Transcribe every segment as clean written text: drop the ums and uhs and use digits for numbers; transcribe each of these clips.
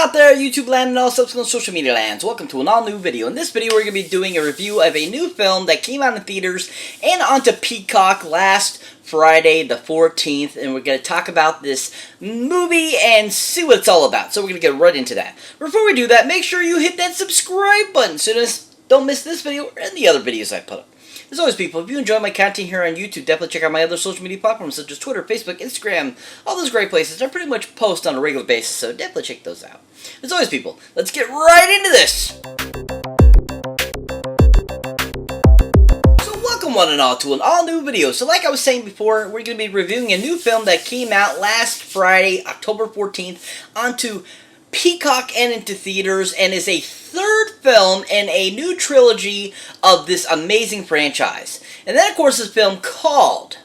out there, YouTube land and all subsequent social media lands? Welcome to an all-new video. In this video, we're going to be doing a review of a new film that came out in theaters and onto Peacock last Friday the 14th, and we're going to talk about this movie and see what it's all about. So we're going to get right into that. Before we do that, make sure you hit that subscribe button so you don't miss this video or any other videos I put up. As always, people, if you enjoy my content here on YouTube, definitely check out my other social media platforms such as Twitter, Facebook, Instagram, all those great places. I pretty much post on a regular basis, so definitely check those out. As always, people, let's get right into this! So welcome one and all to an all-new video. So like I was saying before, we're going to be reviewing a new film that came out last Friday, October 14th, onto Peacock and into theaters, and is a third film in a new trilogy of this amazing franchise. And that, of course, is a film called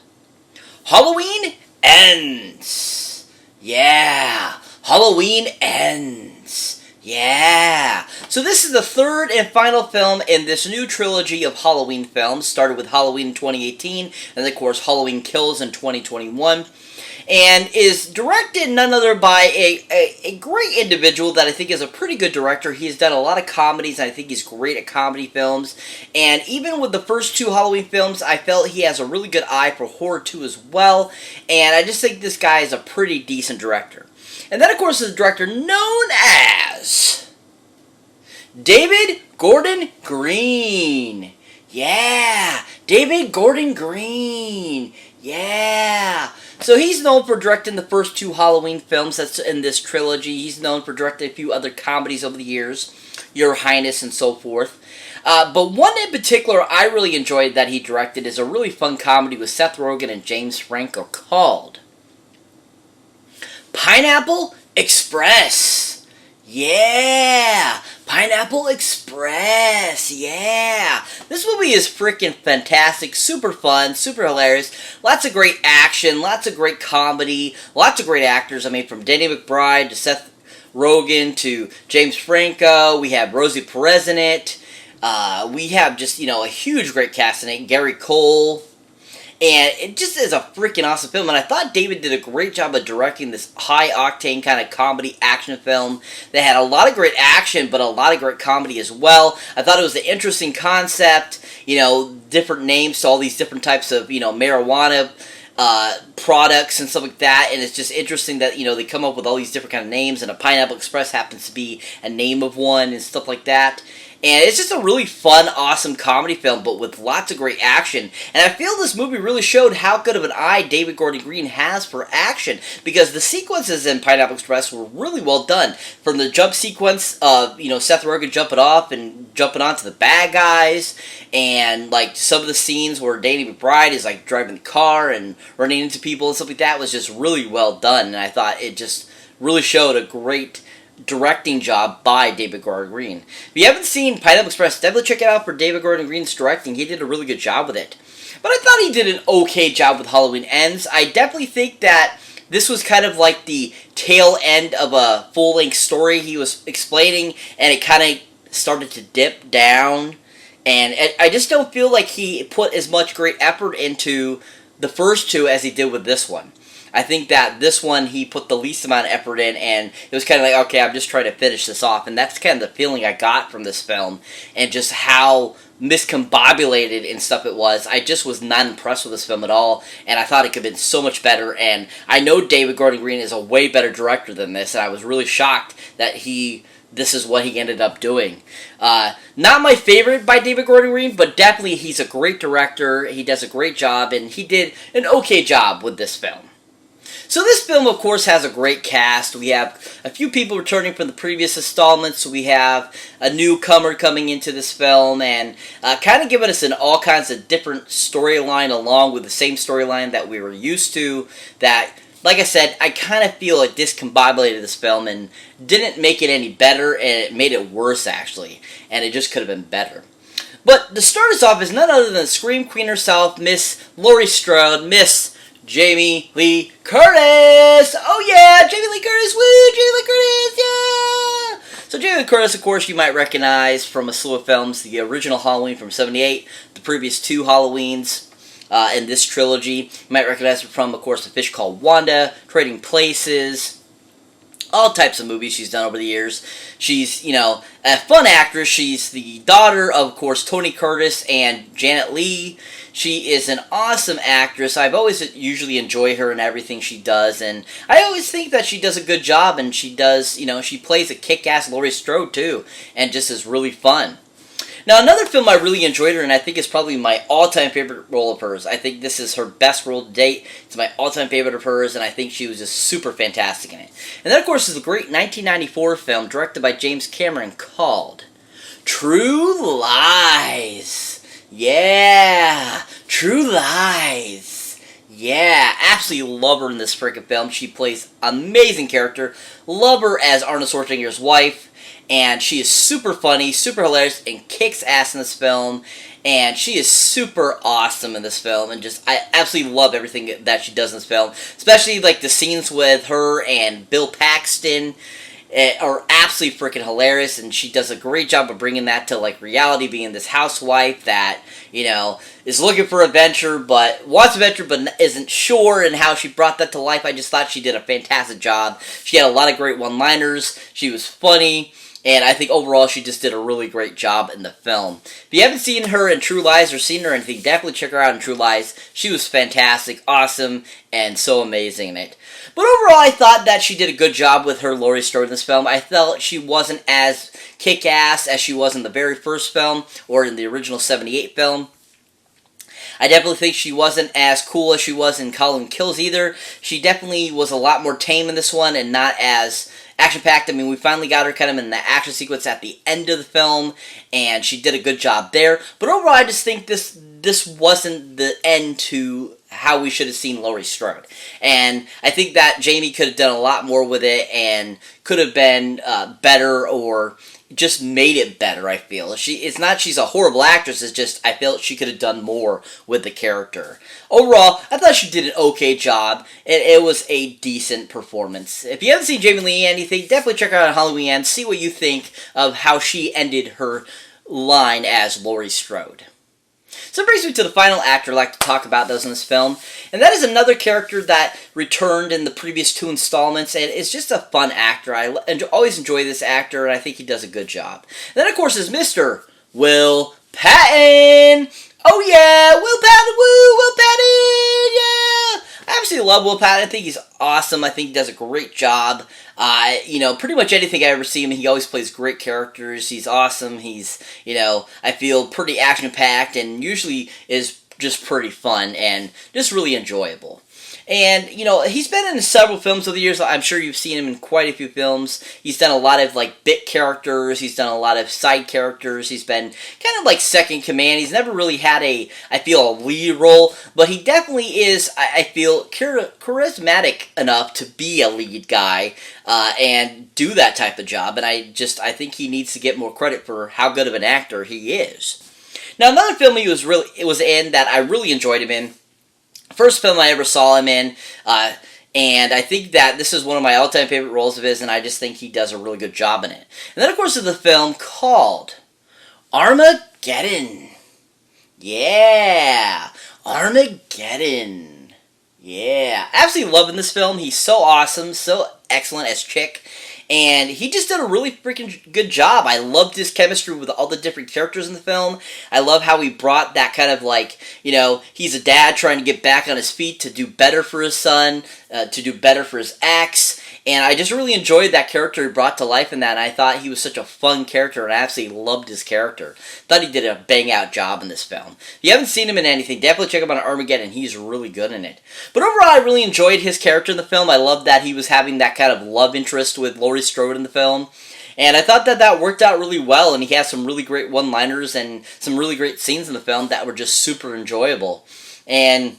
Halloween Ends. Yeah, Halloween Ends. Yeah. So this is the third and final film in this new trilogy of Halloween films. Started with Halloween in 2018, and of course Halloween Kills in 2021. And is directed none other by a great individual that I think is a pretty good director. He's done a lot of comedies, and I think he's great at comedy films. And even with the first two Halloween films, I felt he has a really good eye for horror too as well. And I just think this guy is a pretty decent director. And then, of course, is a director known as David Gordon Green. Yeah, David Gordon Green. Yeah. So he's known for directing the first two Halloween films that's in this trilogy. He's known for directing a few other comedies over the years, Your Highness and so forth. But one in particular I really enjoyed that he directed is a really fun comedy with Seth Rogen and James Franco called Pineapple Express. Yeah! Pineapple Express, yeah! This movie is freaking fantastic, super fun, super hilarious, lots of great action, lots of great comedy, lots of great actors. I mean, from Danny McBride to Seth Rogen to James Franco, we have Rosie Perez in it, we have just, you know, a huge great cast in it, Gary Cole. And it just is a freaking awesome film, and I thought David did a great job of directing this high-octane kind of comedy action film that had a lot of great action, but a lot of great comedy as well. I thought it was an interesting concept, you know, different names to all these different types of, you know, marijuana products and stuff like that, and it's just interesting that, you know, they come up with all these different kind of names, and a Pineapple Express happens to be a name of one and stuff like that. And it's just a really fun, awesome comedy film, but with lots of great action. And I feel this movie really showed how good of an eye David Gordon Green has for action, because the sequences in Pineapple Express were really well done. From the jump sequence of, you know, Seth Rogen jumping off and jumping onto the bad guys, and, like, some of the scenes where Danny McBride is, like, driving the car and running into people and stuff like that was just really well done. And I thought it just really showed a great directing job by David Gordon Green. If you haven't seen Pineapple Express, definitely check it out for David Gordon Green's directing. He did a really good job with it. But I thought he did an okay job with Halloween Ends. I definitely think that this was kind of like the tail end of a full-length story he was explaining, and it kind of started to dip down. And I just don't feel like he put as much great effort into the first two as he did with this one. I think that this one, he put the least amount of effort in, and it was kind of like, okay, I'm just trying to finish this off, and that's kind of the feeling I got from this film, and just how miscombobulated and stuff it was. I just was not impressed with this film at all, and I thought it could have been so much better, and I know David Gordon Green is a way better director than this, and I was really shocked that this is what he ended up doing. Not my favorite by David Gordon Green, but definitely he's a great director, he does a great job, and he did an okay job with this film. So this film, of course, has a great cast. We have a few people returning from the previous installments. We have a newcomer coming into this film and kind of giving us all kinds of different storyline along with the same storyline that we were used to. That, like I said, I kind of feel it discombobulated this film and didn't make it any better, and it made it worse, actually. And it just could have been better. But to start us off is none other than the Scream Queen herself, Miss Laurie Strode, Miss Jamie Lee Curtis! Oh yeah! Jamie Lee Curtis! Woo! Jamie Lee Curtis! Yeah! So Jamie Lee Curtis, of course, you might recognize from a slew of films. The original Halloween from '78, the previous two Halloweens in this trilogy. You might recognize her from, of course, A Fish Called Wanda, Trading Places, all types of movies she's done over the years. She's, a fun actress. She's the daughter of course, Tony Curtis and Janet Leigh. She is an awesome actress. I've always usually enjoy her and everything she does, and I always think that she does a good job, and she does, she plays a kick-ass Laurie Strode, too, and just is really fun. Now, another film I really enjoyed her, and I think is probably my all-time favorite role of hers. I think this is her best role to date. It's my all-time favorite of hers, and I think she was just super fantastic in it. And that, of course, is the great 1994 film directed by James Cameron called True Lies. Yeah, True Lies. Yeah, absolutely love her in this freaking film. She plays amazing character. Love her as Arnold Schwarzenegger's wife. And she is super funny, super hilarious, and kicks ass in this film. And she is super awesome in this film. And I absolutely love everything that she does in this film. Especially like the scenes with her and Bill Paxton are absolutely freaking hilarious, and she does a great job of bringing that to like reality, being this housewife that is looking for adventure but wants adventure but isn't sure, and how she brought that to life. I just thought she did a fantastic job. She had a lot of great one-liners. She was funny. And I think overall she just did a really great job in the film. If you haven't seen her in True Lies or seen her in anything, definitely check her out in True Lies. She was fantastic, awesome, and so amazing in it. But overall, I thought that she did a good job with her Laurie Strode in this film. I felt she wasn't as kick-ass as she was in the very first film, or in the original 78 film. I definitely think she wasn't as cool as she was in Halloween Kills either. She definitely was a lot more tame in this one, and not as action-packed. I mean, we finally got her kind of in the action sequence at the end of the film, and she did a good job there. But overall, I just think this wasn't the end to how we should have seen Laurie Strode. And I think that Jamie could have done a lot more with it, and could have been better, or just made it better, I feel. It's not she's a horrible actress, it's just I felt she could have done more with the character. Overall, I thought she did an okay job. It was a decent performance. If you haven't seen Jamie Lee in anything, definitely check her out on Halloween Ends. See what you think of how she ended her line as Laurie Strode. So it brings me to the final actor I'd like to talk about that was in this film, and that is another character that returned in the previous two installments, and is just a fun actor. I always enjoy this actor, and I think he does a good job. And then, of course, is Mr. Will Patton! Oh yeah, Will Patton, woo, Will Patton, yeah! I absolutely love Will Patton. I think he's awesome. I think he does a great job. Pretty much anything I ever see him, he always plays great characters. He's awesome. He's, I feel pretty action-packed, and usually is just pretty fun and just really enjoyable. And, he's been in several films over the years. I'm sure you've seen him in quite a few films. He's done a lot of, bit characters. He's done a lot of side characters. He's been kind of like second command. He's never really had a lead role. But he definitely is, I feel, charismatic enough to be a lead guy and do that type of job. And I think he needs to get more credit for how good of an actor he is. Now, another film he was in that I really enjoyed him in, first film I ever saw him in, and I think that this is one of my all-time favorite roles of his, and I just think he does a really good job in it. And then, of course, is the film called Armageddon. Yeah, Armageddon. Yeah, absolutely loving this film. He's so awesome, so excellent as Chick. And he just did a really freaking good job. I loved his chemistry with all the different characters in the film. I love how he brought that kind of he's a dad trying to get back on his feet to do better for his son, to do better for his ex. And I just really enjoyed that character he brought to life in that. And I thought he was such a fun character, and I absolutely loved his character. Thought he did a bang-out job in this film. If you haven't seen him in anything, definitely check him out on Armageddon. He's really good in it. But overall, I really enjoyed his character in the film. I loved that he was having that kind of love interest with Laurie Strode in the film. And I thought that worked out really well, and he has some really great one-liners and some really great scenes in the film that were just super enjoyable. And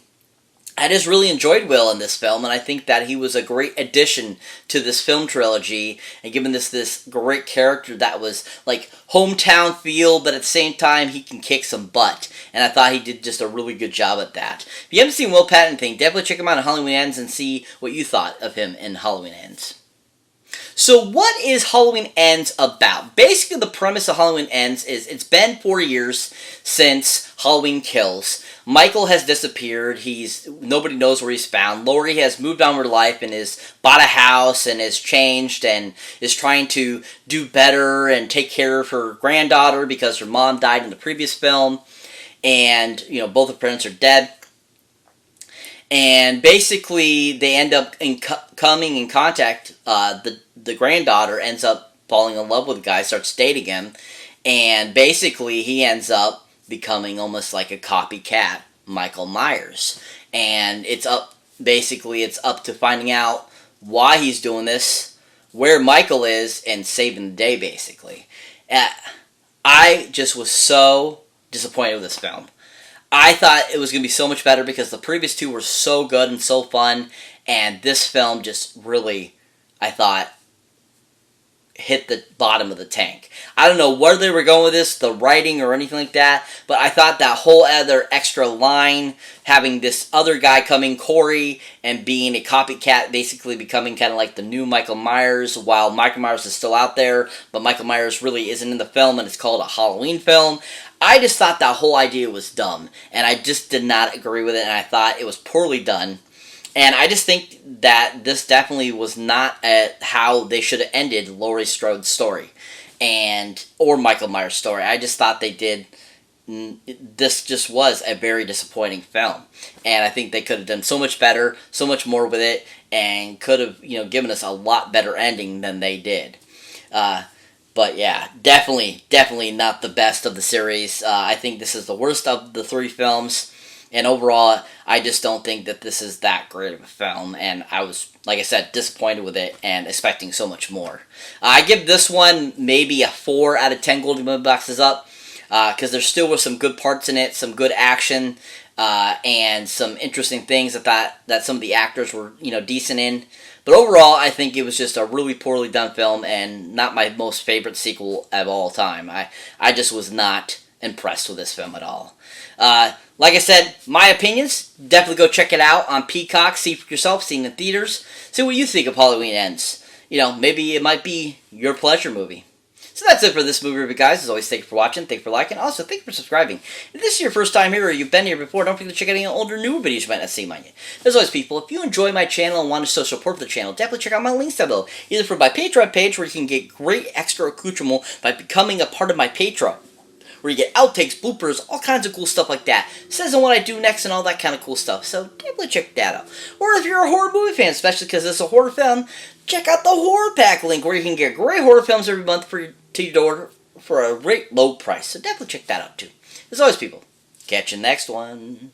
I just really enjoyed Will in this film, and I think that he was a great addition to this film trilogy, and given this great character that was hometown feel, but at the same time he can kick some butt, and I thought he did just a really good job at that. If you haven't seen Will Patton thing, definitely check him out on Halloween Ends and see what you thought of him in Halloween Ends. So what is Halloween Ends about? Basically, the premise of Halloween Ends is it's been 4 years since Halloween Kills. Michael has disappeared. Nobody knows where he's found. Laurie has moved on with her life and has bought a house and has changed and is trying to do better and take care of her granddaughter because her mom died in the previous film. And, both her parents are dead. And basically, they end up coming in contact. The granddaughter ends up falling in love with the guy, starts dating him, and basically he ends up becoming almost like a copycat Michael Myers. And it's up to finding out why he's doing this, where Michael is, and saving the day, basically. I just was so disappointed with this film. I thought it was going to be so much better because the previous two were so good and so fun, and this film just really, I thought, hit the bottom of the tank. I don't know where they were going with this, the writing or anything like that, but I thought that whole other extra line, having this other guy coming, Corey, and being a copycat, basically becoming kind of like the new Michael Myers, while Michael Myers is still out there, but Michael Myers really isn't in the film, and it's called a Halloween film. I just thought that whole idea was dumb, and I just did not agree with it, and I thought it was poorly done. And I just think that this definitely was not how they should have ended Laurie Strode's story, or Michael Myers' story. I just thought they did. This just was a very disappointing film, and I think they could have done so much better, so much more with it, and could have given us a lot better ending than they did. But yeah, definitely not the best of the series. I think this is the worst of the 3 films. And overall, I just don't think that this is that great of a film. And I was, like I said, disappointed with it and expecting so much more. I give this one maybe a 4 out of 10 Golden Movie Boxes up. Because there still were some good parts in it, some good action, and some interesting things that some of the actors were, decent in. But overall, I think it was just a really poorly done film and not my most favorite sequel of all time. I just was not impressed with this film at all. Like I said, my opinions, definitely go check it out on Peacock, see for yourself, see it in theaters, see what you think of Halloween Ends. Maybe it might be your pleasure movie. So that's it for this movie review, guys. As always, thank you for watching, thank you for liking, also thank you for subscribing. If this is your first time here or you've been here before, don't forget to check out any older, newer videos you might not see mine yet. As always, people, if you enjoy my channel and want to show support for the channel, definitely check out my links down below. Either for my Patreon page, where you can get great extra accoutrement by becoming a part of my Patreon, where you get outtakes, bloopers, all kinds of cool stuff like that. It says on what I do next and all that kind of cool stuff. So definitely check that out. Or if you're a horror movie fan, especially because it's a horror film, check out the Horror Pack link, where you can get great horror films every month to your door for a great low price. So definitely check that out too. As always, people, catch you next one.